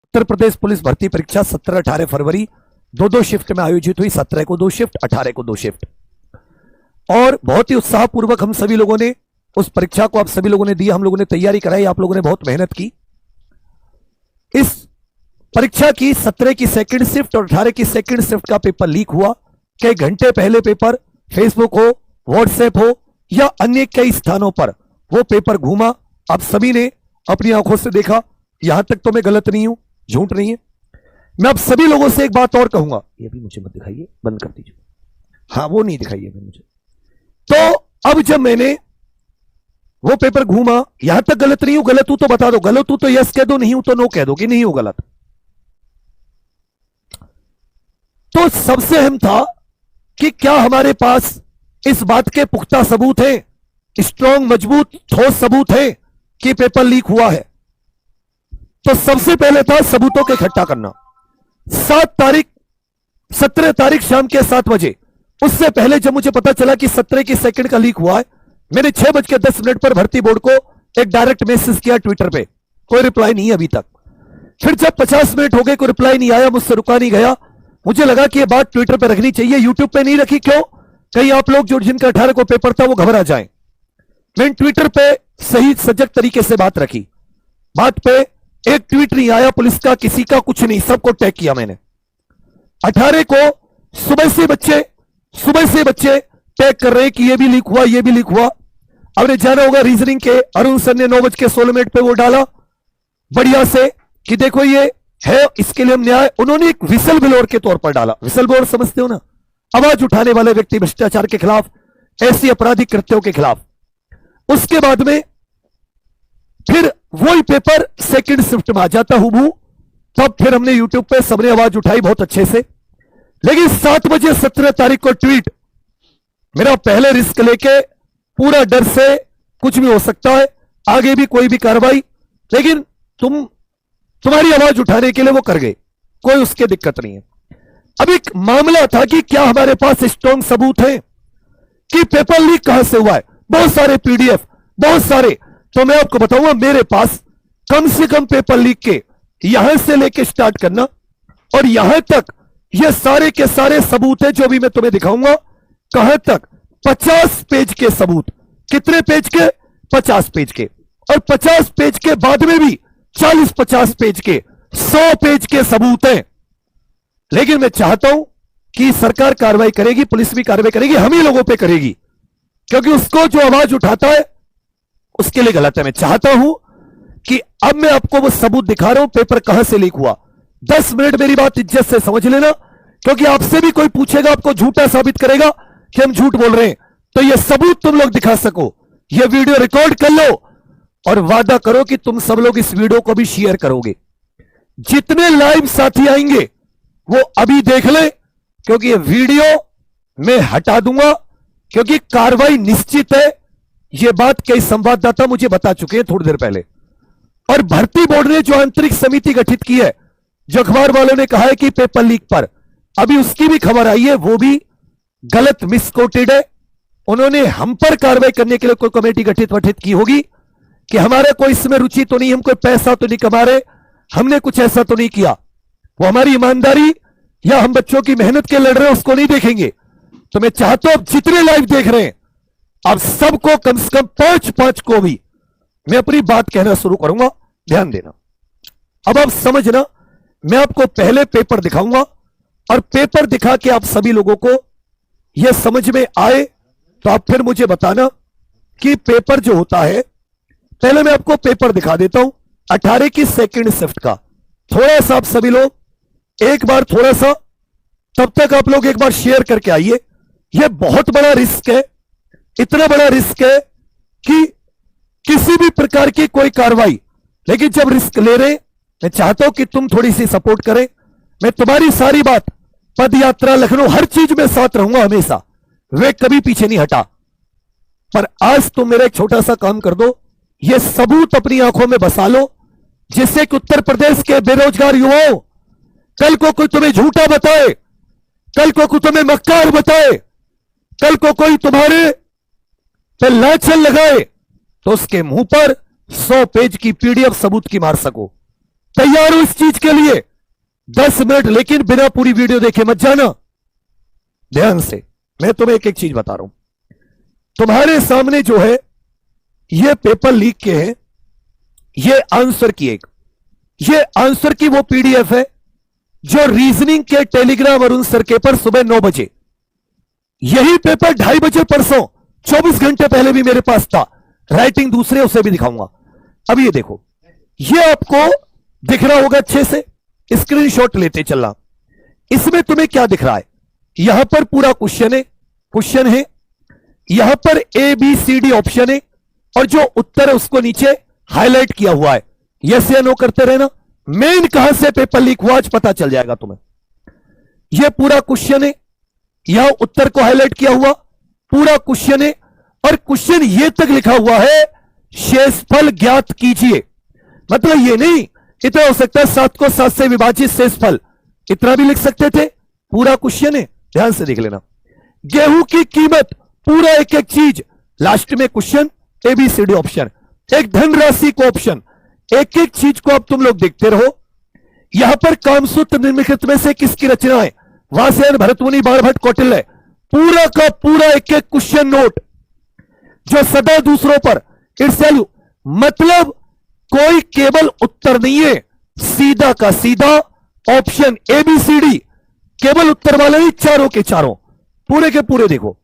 Uttar Pradesh police भर्ती परीक्षा 17-18 फरवरी दो शिफ्ट में आयोजित हुई। 17 को 2 शिफ्ट, 18 को 2 शिफ्ट। और बहुत ही उत्साहपूर्वक हम सभी लोगों ने उस परीक्षा को आप सभी लोगों ने दी, हम लोगों ने तैयारी कराई, आप लोगों ने बहुत मेहनत की। इस परीक्षा की 17 की सेकंड शिफ्ट और 18 की सेकंड शिफ्ट का पेपर लीक हुआ। कई घंटे पहले पेपर फेसबुक हो, व्हाट्सएप हो या अन्य कई स्थानों पर वो पेपर घूमा। आप सभी ने अपनी आंखों से देखा। यहां तक तो मैं गलत नहीं हूं, झूठ नहीं है। मैं आप सभी लोगों से एक बात और कहूंगा, ये भी मुझे मत दिखाइए, बंद कर दीजिए। हाँ, वो नहीं दिखाइए मुझे। तो अब जब मैंने वो पेपर घूमा, यहां तक गलत नहीं हूं, गलत हूं तो बता दो, गलत हूं तो यस कह दो, नहीं हूं तो नो कह दो कि नहीं हूं गलत। तो सबसे अहम था कि क्या हमारे पास इस बात के पुख्ता सबूत हैं, स्ट्रॉन्ग मजबूत ठोस सबूत है कि पेपर लीक हुआ है। तो सबसे पहले था सबूतों को इकट्ठा करना। 17 तारीख शाम के 7 बजे, उससे पहले जब मुझे पता चला कि 17 की सेकंड का लीक हुआ है, मैंने 6:10 पर भर्ती बोर्ड को एक डायरेक्ट मैसेज किया ट्विटर पे। कोई रिप्लाई नहीं अभी तक। फिर जब 50 मिनट हो गए कोई रिप्लाई नहीं आया, मुझसे रुका नहीं गया। मुझे लगा कि यह बात ट्विटर पे रखनी चाहिए, यूट्यूब पे नहीं रखी। क्यों? कहीं आप लोग जो जिनका 18 को पेपर था वो घबरा जाएं। मैंने ट्विटर पे सही सजग तरीके से बात रखी। बात पे एक ट्वीट नहीं आया पुलिस का, किसी का कुछ नहीं, सबको टैग किया मैंने। 18 को सुबह से बच्चे टैग कर रहे हैं कि ये भी लीक हुआ, ये भी लीक हुआ। आपने जाना होगा रीजनिंग के अरुण सर ने 9:16 पे वो डाला बढ़िया से कि देखो ये है, इसके लिए हम न्याय। उन्होंने एक विसल ब्लोअर के तौर पर डाला। विसल ब्लोअर समझते हो ना, आवाज उठाने वाले व्यक्ति भ्रष्टाचार के खिलाफ, ऐसी आपराधिक कृत्यों के खिलाफ। उसके बाद में फिर वही पेपर सेकंड शिफ्ट में आ जाता हूं। तब फिर हमने यूट्यूब पे सबने आवाज उठाई बहुत अच्छे से। लेकिन 7 बजे 17 तारीख को ट्वीट, मेरा पहले रिस्क लेके पूरा डर से कुछ भी हो सकता है, आगे भी कोई भी कार्रवाई, लेकिन तुम्हारी आवाज उठाने के लिए वो कर गए, कोई उसके दिक्कत नहीं है। अब एक मामला था कि क्या हमारे पास स्ट्रॉन्ग सबूत है कि पेपर लीक कहां से हुआ है। बहुत सारे पीडीएफ, बहुत सारे। तो मैं आपको बताऊंगा, मेरे पास कम से कम पेपर लीक के यहां से लेके स्टार्ट करना और यहां तक ये सारे के सारे सबूत है जो भी मैं तुम्हें दिखाऊंगा। कहां तक? 50 पेज के सबूत। कितने पेज के? 50 पेज के। और 50 पेज के बाद में भी 40-50 पेज के, 100 पेज के सबूत हैं। लेकिन मैं चाहता हूं कि सरकार कार्रवाई करेगी, पुलिस भी कार्रवाई करेगी, हम ही लोगों पे करेगी, क्योंकि उसको जो आवाज उठाता है उसके लिए गलत है। मैं चाहता हूं कि अब मैं आपको वो सबूत दिखा रहा हूं, पेपर कहां से लीक हुआ। 10 मिनट मेरी बात इज्जत से समझ लेना, क्योंकि आपसे भी कोई पूछेगा, आपको झूठा साबित करेगा कि हम झूठ बोल रहे हैं, तो ये सबूत तुम लोग दिखा सको। ये वीडियो रिकॉर्ड कर लो और वादा करो कि तुम सब लोग इस वीडियो को भी शेयर करोगे। जितने लाइव साथी आएंगे वो अभी देख ले, क्योंकि ये वीडियो मैं हटा दूंगा, क्योंकि कार्रवाई निश्चित है। ये बात कई संवाददाता मुझे बता चुके हैं थोड़ी देर पहले। और भर्ती बोर्ड ने जो आंतरिक समिति गठित की है, जो अखबार वालों ने कहा है कि पेपर लीक पर अभी उसकी भी खबर आई है, वो भी गलत मिसकोटेड है। उन्होंने हम पर कार्रवाई करने के लिए कोई कमेटी गठित की होगी कि हमारा कोई इसमें रुचि तो नहीं, हम कोई पैसा तो नहीं कमा रहे, हमने कुछ ऐसा तो नहीं किया। वो हमारी ईमानदारी या हम बच्चों की मेहनत के लड़ रहे हैं उसको नहीं देखेंगे। तो मैं चाहता हूं जितने लाइव देख रहे हैं, अब सबको कम से कम 5-5 को भी मैं अपनी बात कहना शुरू करूंगा, ध्यान देना। अब आप समझना, मैं आपको पहले पेपर दिखाऊंगा और पेपर दिखा के आप सभी लोगों को यह समझ में आए तो आप फिर मुझे बताना कि पेपर जो होता है। पहले मैं आपको पेपर दिखा देता हूं 18 की सेकंड शिफ्ट का। थोड़ा सा आप सभी लोग एक बार थोड़ा सा, तब तक आप लोग एक बार शेयर करके आइए। यह बहुत बड़ा रिस्क है, इतना बड़ा रिस्क है कि किसी भी प्रकार की कोई कार्रवाई, लेकिन जब रिस्क ले रहे, मैं चाहता हूं कि तुम थोड़ी सी सपोर्ट करें। मैं तुम्हारी सारी बात, पद यात्रा, लखनऊ, हर चीज में साथ रहूंगा हमेशा, वे कभी पीछे नहीं हटा। पर आज तुम मेरा एक छोटा सा काम कर दो, ये सबूत अपनी आंखों में बसा लो, जिससे कि उत्तर प्रदेश के बेरोजगार युवाओं, कल को कोई तुम्हें झूठा बताए, कल को कोई तुम्हें मक्कार बताए, कल को कोई तुम्हारे पे लाछन लगाए, तो उसके मुंह पर 100 पेज की पीडीएफ सबूत की मार सको। तैयार हो इस चीज के लिए? 10 मिनट, लेकिन बिना पूरी वीडियो देखे मत जाना, ध्यान से। मैं तुम्हें एक एक चीज बता रहा हूं। तुम्हारे सामने जो है ये पेपर लीक के हैं, ये आंसर की वो पीडीएफ है जो रीजनिंग के टेलीग्राम अरुण सर के पर सुबह 9 बजे, यही पेपर 2:30 बजे परसों 24 घंटे पहले भी मेरे पास था। राइटिंग दूसरे, उसे भी दिखाऊंगा। अब ये देखो, ये आपको दिख रहा होगा अच्छे से, स्क्रीनशॉट लेते चलना। इसमें तुम्हें क्या दिख रहा है? यहां पर पूरा क्वेश्चन है, यहां पर ABCD ऑप्शन है, और जो उत्तर है उसको नीचे हाईलाइट किया हुआ है। यस या नो करते रहना। मेन कहां से पेपर लीक हुआ आज पता चल जाएगा तुम्हें। यह पूरा क्वेश्चन है, यहां उत्तर को हाईलाइट किया हुआ पूरा क्वेश्चन है, और क्वेश्चन ये तक लिखा हुआ है शेषफल ज्ञात कीजिए। मतलब ये नहीं इतना हो सकता है 7 को 7 से विभाजित शेषफल, इतना भी लिख सकते थे। पूरा क्वेश्चन है, ध्यान से देख लेना। गेहूं की कीमत, पूरा एक एक चीज, लास्ट में क्वेश्चन, ABCD ऑप्शन, एक धनराशि को ऑप्शन, एक एक चीज को अब तुम लोग देखते रहो। यहां पर कामसूत्र निम्नलिखित में से किसकी रचना है? वासयायन, भरतमुनि, बाणभट्ट, कौटिल्य। पूरा का पूरा एक एक क्वेश्चन नोट, जो सदा दूसरों पर ईर्ष्यालु, मतलब कोई केवल उत्तर नहीं है, सीधा का सीधा ऑप्शन ABCD, केवल उत्तर वाले नहीं, चारों के चारों, पूरे के पूरे देखो।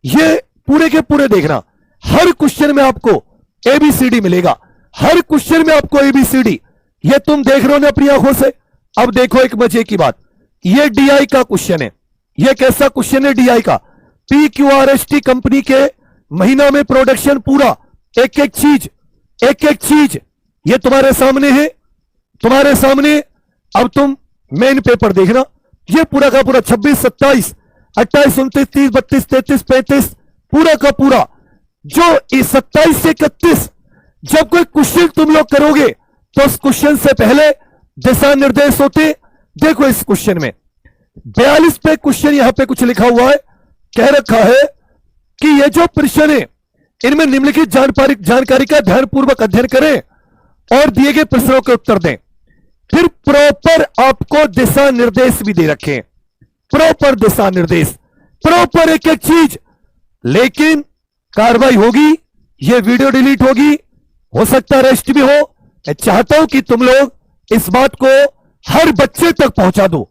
ये पूरे के पूरे देखना, हर क्वेश्चन में आपको ABCD मिलेगा, हर क्वेश्चन में आपको ABCD। ये तुम देख रहे हो ना अपनी आंखों से। अब देखो एक मजे की बात, ये DI का क्वेश्चन है। ये कैसा क्वेश्चन है? DI का, PQRST कंपनी के महीना में प्रोडक्शन, पूरा एक एक चीज ये तुम्हारे सामने है, तुम्हारे सामने। अब तुम मेन पेपर देखना, ये पूरा का पूरा 26, 27, 28, 29, 30, 32, 33, 35, पूरा का पूरा जो 27 से 31, जब कोई क्वेश्चन तुम लोग करोगे तो उस क्वेश्चन से पहले दिशा निर्देश होते। देखो इस क्वेश्चन में 42 पे क्वेश्चन, यहां पे कुछ लिखा हुआ है, कह रखा है कि ये जो प्रश्न है इनमें निम्नलिखित जानकारी का ध्यानपूर्वक अध्ययन करें और दिए गए प्रश्नों के उत्तर दें। फिर प्रॉपर आपको दिशा निर्देश भी दे रखे हैं, प्रॉपर दिशा निर्देश, प्रॉपर एक एक चीज। लेकिन कार्रवाई होगी, ये वीडियो डिलीट होगी, हो सकता है अरेस्ट भी हो। मैं चाहता हूं कि तुम लोग इस बात को हर बच्चे तक पहुंचा दो,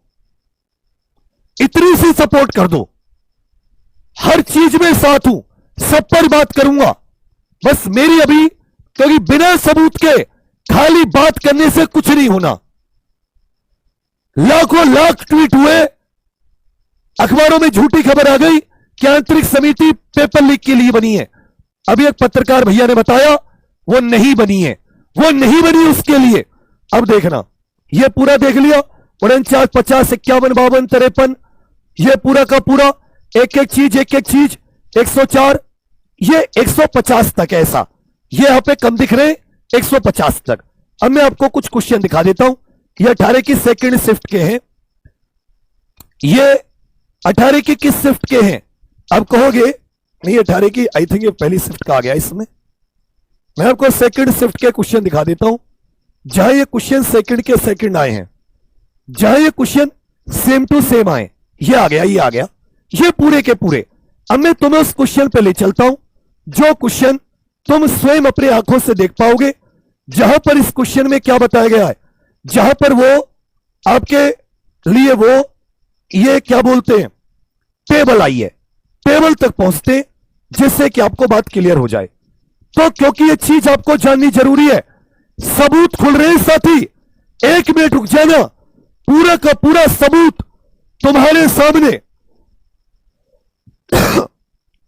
इतनी सी सपोर्ट कर दो। हर चीज में साथ हूं, सब पर बात करूंगा, बस मेरी अभी, क्योंकि बिना सबूत के खाली बात करने से कुछ नहीं होना। लाखों लाख ट्वीट हुए, अखबारों में झूठी खबर आ गई कि आंतरिक समिति पेपर लीक के लिए बनी है। अभी एक पत्रकार भैया ने बताया वो नहीं बनी है, वो नहीं बनी उसके लिए। अब देखना, ये पूरा देख लिया, 49, 50, 51, 52, 53, ये पूरा का पूरा एक एक चीज 104, ये 150 तक ऐसा, ये यहां पे कम दिख रहे 150 तक। अब मैं आपको कुछ क्वेश्चन दिखा देता हूं। ये 18 की सेकंड शिफ्ट के हैं, ये 18 की किस शिफ्ट के हैं? अब कहोगे नहीं 18 की, आई थिंक ये पहली शिफ्ट का आ गया इसमें। मैं आपको सेकंड शिफ्ट के क्वेश्चन दिखा देता हूं, जहां ये क्वेश्चन सेकंड के सेकंड आए हैं, जहां ये क्वेश्चन सेम टू सेम आए। ये आ गया, ये आ गया, ये पूरे के पूरे। अब मैं तुम्हें उस क्वेश्चन पे ले चलता हूं, जो क्वेश्चन तुम स्वयं अपनी आंखों से देख पाओगे। जहां पर इस क्वेश्चन में क्या बताया गया है, जहां पर वो आपके लिए वो ये क्या बोलते हैं, टेबल आई है, टेबल तक पहुंचते जिससे कि आपको बात क्लियर हो जाए। तो क्योंकि ये चीज आपको जाननी जरूरी है, सबूत खुल रहे हैं साथी, 1 मिनट रुक जाना, पूरा का पूरा सबूत तुम्हारे सामने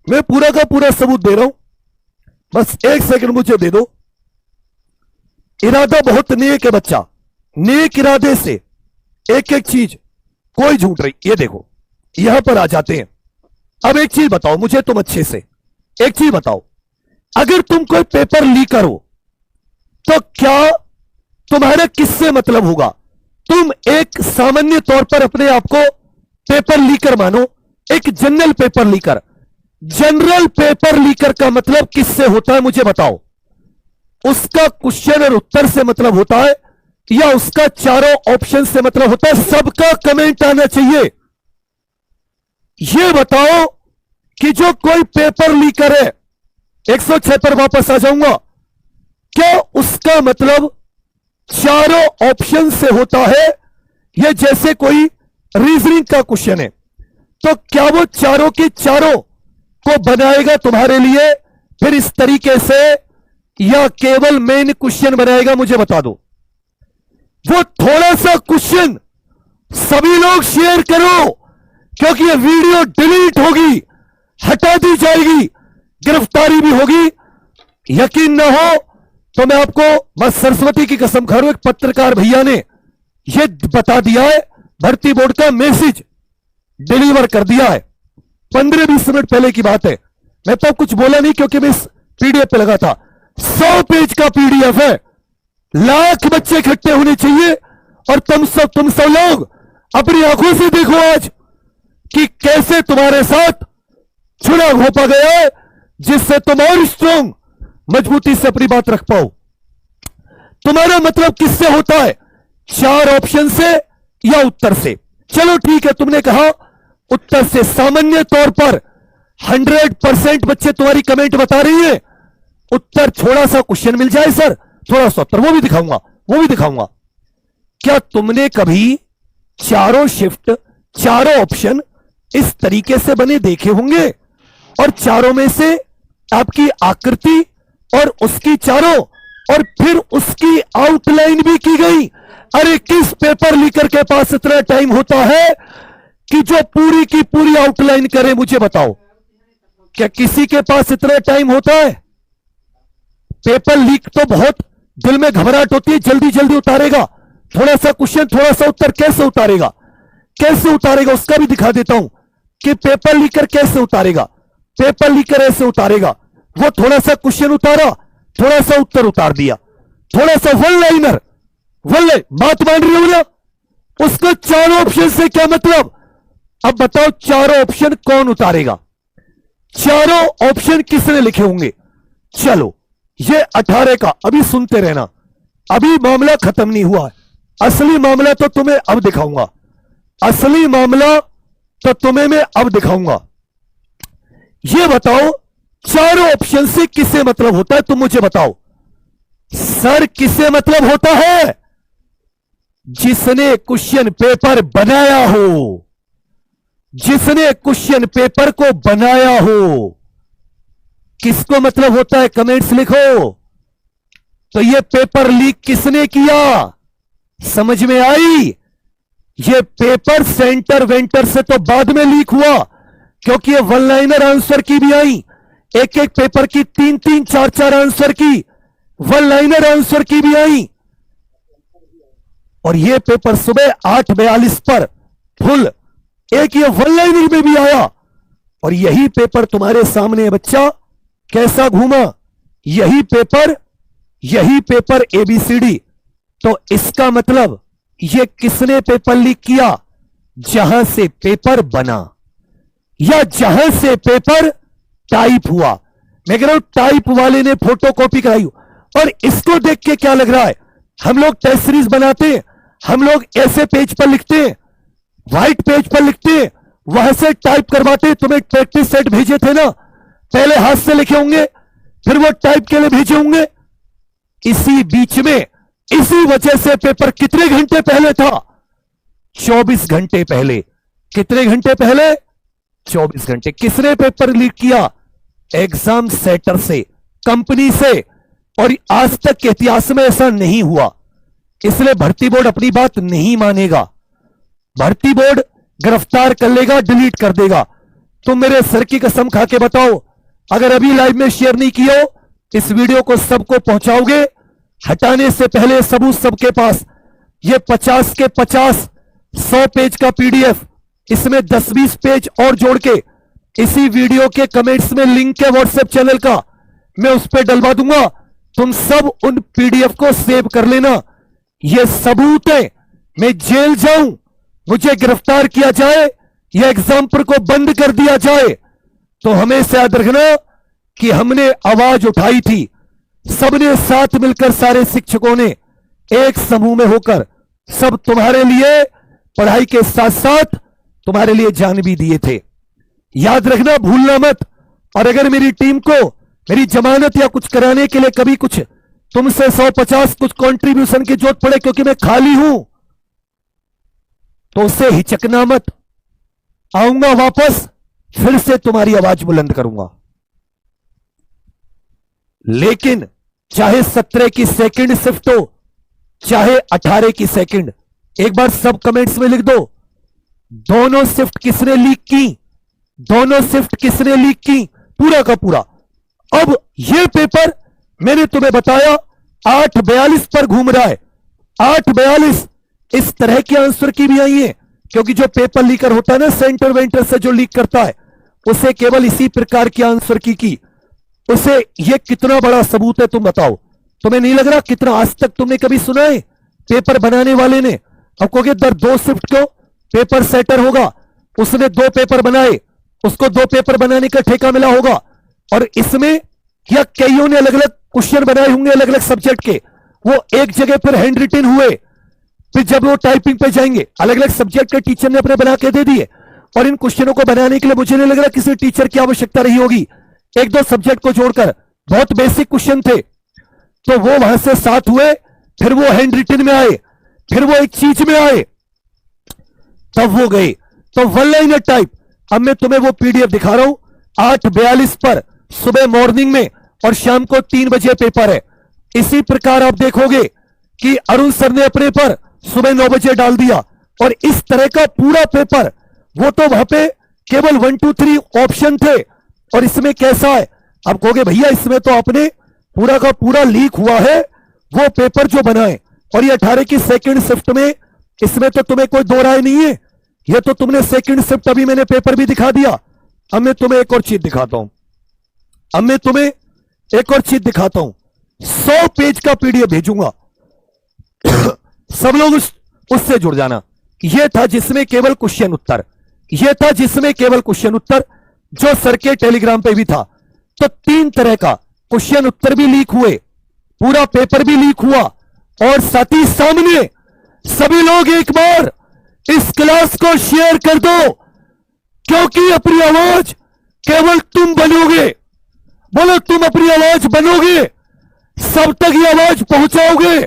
मैं पूरा का पूरा सबूत दे रहा हूं, बस 1 सेकंड मुझे दे दो। इरादा बहुत नेक है बच्चा, नेक इरादे से एक एक चीज, कोई झूठ नहीं। ये देखो यहां पर आ जाते हैं। अब एक चीज बताओ मुझे, तुम अच्छे से एक चीज बताओ, अगर तुम कोई पेपर लीकर हो तो क्या तुम्हारा किससे मतलब होगा? तुम एक सामान्य तौर पर अपने आप को पेपर लीकर मानो, एक general paper liquor. General paper liquor का मतलब किससे होता है मुझे बताओ? उसका क्वेश्चन और उत्तर से मतलब होता है या उसका चारों ऑप्शन से मतलब होता है सबका कमेंट आना चाहिए। यह बताओ कि जो कोई पेपर लीकर है, 106 पर वापस आ जाऊंगा, क्या उसका मतलब चारों ऑप्शन से होता है? यह जैसे कोई रीजनिंग का क्वेश्चन है, तो क्या वो चारों के चारों को बनाएगा तुम्हारे लिए फिर इस तरीके से, या केवल मेन क्वेश्चन बनाएगा? मुझे बता दो। वो थोड़ा सा क्वेश्चन सभी लोग शेयर करो, क्योंकि ये वीडियो डिलीट होगी, हटा दी जाएगी, गिरफ्तारी भी होगी। यकीन ना हो तो मैं आपको मां सरस्वती की कसम खा रहा हूं, एक पत्रकार भैया ने ये बता दिया है, भर्ती बोर्ड का मैसेज डिलीवर कर दिया है। 15-20 मिनट पहले की बात है। मैं तो कुछ बोला नहीं क्योंकि मैं इस पीडीएफ पे लगा था। 100 पेज का पीडीएफ है, लाख बच्चे इकट्ठे होने चाहिए, और तुम सब लोग अपनी आंखों से देखो आज कि कैसे तुम्हारे साथ छुड़ा घोपा गया है, जिससे तुम और स्ट्रॉन्ग मजबूती से अपनी बात रख पाओ। तुम्हारा मतलब किससे होता है? 4 ऑप्शन से या उत्तर से? चलो ठीक है, तुमने कहा उत्तर से। सामान्य तौर पर 100% बच्चे तुम्हारी कमेंट बता रही है उत्तर, थोड़ा सा क्वेश्चन मिल जाए सर, थोड़ा सा उत्तर, वो भी दिखाऊंगा। क्या तुमने कभी चारों शिफ्ट, चारों ऑप्शन इस तरीके से बने देखे होंगे, और चारों में से आपकी आकृति और उसकी चारों, और फिर उसकी आउटलाइन भी की गई? अरे किस पेपर लीकर के पास इतना टाइम होता है कि जो पूरी की पूरी आउटलाइन करे? मुझे बताओ, क्या किसी के पास इतना टाइम होता है? पेपर लीक तो बहुत दिल में घबराहट होती है, जल्दी जल्दी उतारेगा, थोड़ा सा क्वेश्चन थोड़ा सा उत्तर, कैसे उतारेगा? उसका भी दिखा देता हूं कि पेपर लीकर कैसे उतारेगा। पेपर लीकर ऐसे उतारेगा, वो थोड़ा सा क्वेश्चन उतारा, थोड़ा सा उत्तर उतार दिया, थोड़ा सा वन लाइनर, बात मान रही हो ना? उसका 4 ऑप्शन से क्या मतलब? अब बताओ 4 ऑप्शन कौन उतारेगा? 4 ऑप्शन किसने लिखे होंगे? चलो ये 18 का, अभी सुनते रहना, अभी मामला खत्म नहीं हुआ है। असली मामला तो तुम्हें अब दिखाऊंगा, मैं अब दिखाऊंगा। ये बताओ 4 ऑप्शन से किसे मतलब होता है? तुम मुझे बताओ सर, किसे मतलब होता है? जिसने क्वेश्चन पेपर बनाया हो, जिसने क्वेश्चन पेपर को बनाया हो, किसको मतलब होता है? कमेंट्स लिखो। तो ये पेपर लीक किसने किया? समझ में आई? ये पेपर सेंटर वेंटर से तो बाद में लीक हुआ, क्योंकि ये वन लाइनर आंसर की भी आई, एक एक पेपर की 3-3, 4-4 आंसर की, वन लाइनर आंसर की भी आई। और ये पेपर सुबह 8:42 पर फुल एक ये वन लाइनर में भी आया, और यही पेपर तुम्हारे सामने बच्चा कैसा घूमा, यही पेपर ABCD। तो इसका मतलब ये किसने पेपर लीक किया? जहां से पेपर बना या जहां से पेपर टाइप हुआ। मैं कह रहा हूं टाइप वाले ने फोटोकॉपी कराई। और इसको देख के क्या लग रहा है? हम लोग टेस्ट सीरीज बनाते हैं, हम लोग ऐसे पेज पर लिखते हैं, व्हाइट पेज पर लिखते हैं, वहां से टाइप करवाते। तुम्हें प्रैक्टिस सेट भेजे थे ना, पहले हाथ से लिखे होंगे, फिर वो टाइप के लिए भेजे होंगे। इसी बीच में, इसी वजह से पेपर कितने घंटे पहले था? 24 घंटे पहले। कितने घंटे पहले? 24 घंटे। किसने पेपर लीक किया? एग्जाम सेटर से, कंपनी से। और आज तक के इतिहास में ऐसा नहीं हुआ, इसलिए भर्ती बोर्ड अपनी बात नहीं मानेगा। भर्ती बोर्ड गिरफ्तार कर लेगा, डिलीट कर देगा। तुम मेरे सर की कसम खा के बताओ, अगर अभी लाइव में शेयर नहीं किया हो, इस वीडियो को सबको पहुंचाओगे? हटाने से पहले सबूत सबके पास। ये 50 के 50 100 पेज का पीडीएफ, इसमें 10-20 पेज और जोड़ के इसी वीडियो के कमेंट्स में लिंक है व्हाट्सएप चैनल का, मैं उस पर डलवा दूंगा। तुम सब उन पीडीएफ को सेव कर लेना। ये सबूत है, मैं जेल जाऊं, मुझे गिरफ्तार किया जाए, या एग्जाम्पल को बंद कर दिया जाए, तो हमें से याद रखना कि हमने आवाज उठाई थी, सबने साथ मिलकर, सारे शिक्षकों ने, एक समूह में होकर सब तुम्हारे लिए पढ़ाई के साथ साथ तुम्हारे लिए जान भी दिए थे। याद रखना, भूलना मत। और अगर मेरी टीम को मेरी जमानत या कुछ कराने के लिए कभी कुछ तुमसे 150 कुछ कंट्रीब्यूशन की जरूरत पड़े क्योंकि मैं खाली हूं, तो उससे हिचकना मत। आऊंगा वापस, फिर से तुम्हारी आवाज बुलंद करूंगा। लेकिन चाहे 17 की सेकंड शिफ्ट हो, चाहे 18 की सेकंड, एक बार सब कमेंट्स में लिख दो, दोनों शिफ्ट किसने लीक की, दोनों शिफ्ट किसने लीक की, पूरा का पूरा। अब यह पेपर मैंने तुम्हें बताया 8:42 पर घूम रहा है। 8:42 इस तरह के आंसर की भी आई है, क्योंकि जो पेपर लीकर होता है ना, सेंटर वेंटर से जो लीक करता है, उसे केवल इसी प्रकार की आंसर की उसे यह कितना बड़ा सबूत है तुम बताओ। तुम्हें नहीं लग रहा कितना आज तक तुमने कभी सुना है पेपर बनाने वाले ने? अब कहोगे दर 2 शिफ्ट क्यों, पेपर सेटर होगा, उसने 2 पेपर बनाए, उसको 2 पेपर बनाने का ठेका मिला होगा, और इसमें या कईयों ने अलग अलग क्वेश्चन बनाए होंगे अलग अलग सब्जेक्ट के, वो एक जगह पर हैंड रिटन हुए, फिर जब वो टाइपिंग पे जाएंगे अलग अलग सब्जेक्ट के टीचर ने अपने बना के दे दिए। और इन क्वेश्चनों को बनाने के लिए मुझे नहीं लग रहा किसी टीचर की आवश्यकता रही होगी, 1-2 सब्जेक्ट को जोड़कर बहुत बेसिक क्वेश्चन थे, तो वो वहां से 7 हुए, फिर वो हैंड रिटन में आए, फिर वो एक चीज में आए, तब वो गए। तो वन लाइनर टाइप, अब मैं तुम्हें वो पीडीएफ दिखा रहा हूं 8:42 पर सुबह मॉर्निंग में, और शाम को 3 बजे पेपर है। इसी प्रकार आप देखोगे कि अरुण सर ने अपने पर सुबह 9 बजे डाल दिया, और इस तरह का पूरा पेपर, वो तो वहां पे केवल 1 2 3 ऑप्शन थे, और इसमें कैसा है? अब कहोगे भैया इसमें तो आपने पूरा का पूरा लीक हुआ है वो पेपर जो बनाए, और ये 18 की सेकंड शिफ्ट में, इसमें तो तुम्हें कोई दो राय नहीं है, ये तो तुमने सेकंड शिफ्ट, अभी मैंने पेपर भी दिखा दिया। अब मैं तुम्हें एक और चीज दिखाता हूं, अब मैं तुम्हें एक और चीज दिखाता हूं, 100 पेज का पीडीएफ भेजूंगा सब लोग उससे जुड़ जाना। यह था जिसमें केवल क्वेश्चन उत्तर, यह था जिसमें केवल क्वेश्चन उत्तर, जो सर के टेलीग्राम पे भी था। तो 3 तरह का क्वेश्चन उत्तर भी लीक हुए, पूरा पेपर भी लीक हुआ, और साथ ही सामने सभी लोग एक बार इस क्लास को शेयर कर दो, क्योंकि अपनी आवाज केवल तुम बनोगे। बोलो, तुम अपनी आवाज बनोगे, सब तक ये आवाज पहुंचाओगे।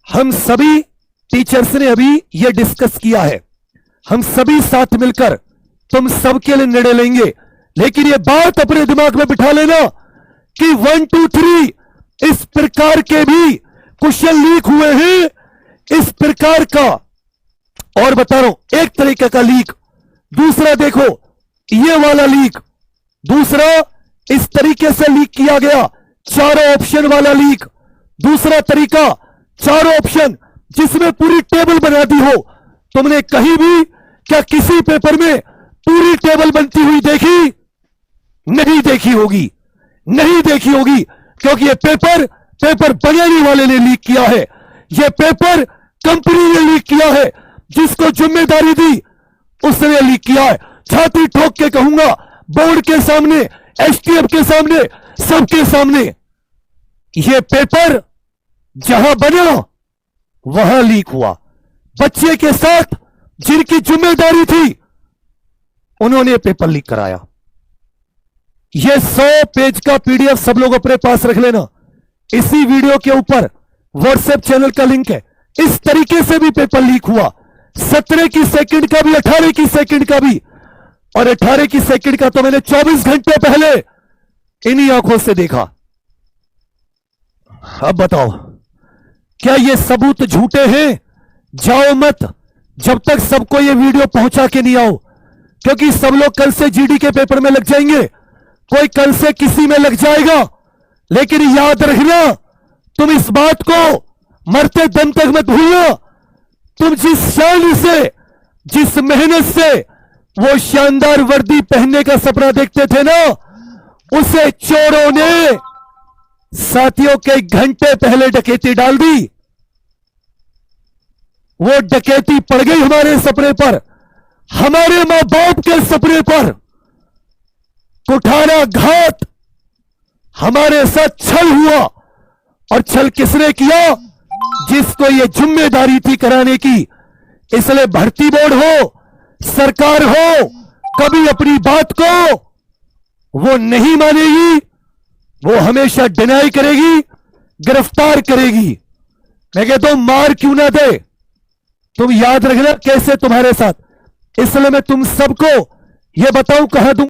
हम सभी टीचर्स ने अभी ये डिस्कस किया है, हम सभी साथ मिलकर तुम सबके लिए निर्णय लेंगे, लेकिन ये बात अपने दिमाग में बिठा लेना कि 1 2 3 इस प्रकार के भी क्वेश्चन लीक हुए हैं, इस प्रकार का। और बता रहा हूं, एक तरीके का लीक, दूसरा देखो ये वाला लीक, दूसरा इस तरीके से लीक किया गया 4 ऑप्शन वाला लीक, दूसरा तरीका 4 ऑप्शन जिसमें पूरी टेबल बना दी हो। तुमने कहीं भी क्या किसी पेपर में पूरी टेबल बनती हुई देखी? नहीं देखी होगी, नहीं देखी होगी, क्योंकि ये पेपर बनाने वाले ने लीक किया है, ये पेपर कंपनी ने लीक किया है, जिसको जिम्मेदारी दी उसने लीक किया है। छाती ठोक के कहूंगा, बोर्ड के सामने, एसटीएफ के सामने, सबके सामने, ये पेपर जहां बना वहां लीक हुआ। बच्चे के साथ जिनकी जिम्मेदारी थी उन्होंने पेपर लीक कराया। ये 100 पेज का पीडीएफ सब लोग अपने पास रख लेना, इसी वीडियो के ऊपर व्हाट्सएप चैनल का लिंक है। इस तरीके से भी पेपर लीक हुआ, 17 की सेकंड का भी, 18 की सेकंड का भी, और 18 की सेकंड का तो मैंने 24 घंटे पहले इन्हीं आंखों से देखा। अब बताओ, क्या ये सबूत झूठे हैं? जाओ मत जब तक सबको ये वीडियो पहुंचा के नहीं आओ, क्योंकि सब लोग कल से जीडी के पेपर में लग जाएंगे, कोई कल से किसी में लग जाएगा। लेकिन याद रखना, तुम इस बात को मरते दम तक मत भूलना, तुम जिस शान से, जिस मेहनत से वो शानदार वर्दी पहनने का सपना देखते थे ना, उसे चोरों ने साथियों के घंटे पहले डकैती डाल दी। वो डकैती पड़ गई हमारे सपने पर, हमारे मां बाप के सपने पर। कुठारा घाट, हमारे साथ छल हुआ, और छल किसने किया? जिसको ये जिम्मेदारी थी कराने की, इसलिए भर्ती बोर्ड हो, सरकार हो, कभी अपनी बात को वो नहीं मानेगी, वो हमेशा डिनाई करेगी, गिरफ्तार करेगी। मैं कहता हूं मार क्यों ना दे, तुम याद रखना कैसे तुम्हारे साथ। इसलिए मैं तुम सबको ये बताऊं, कहां दूं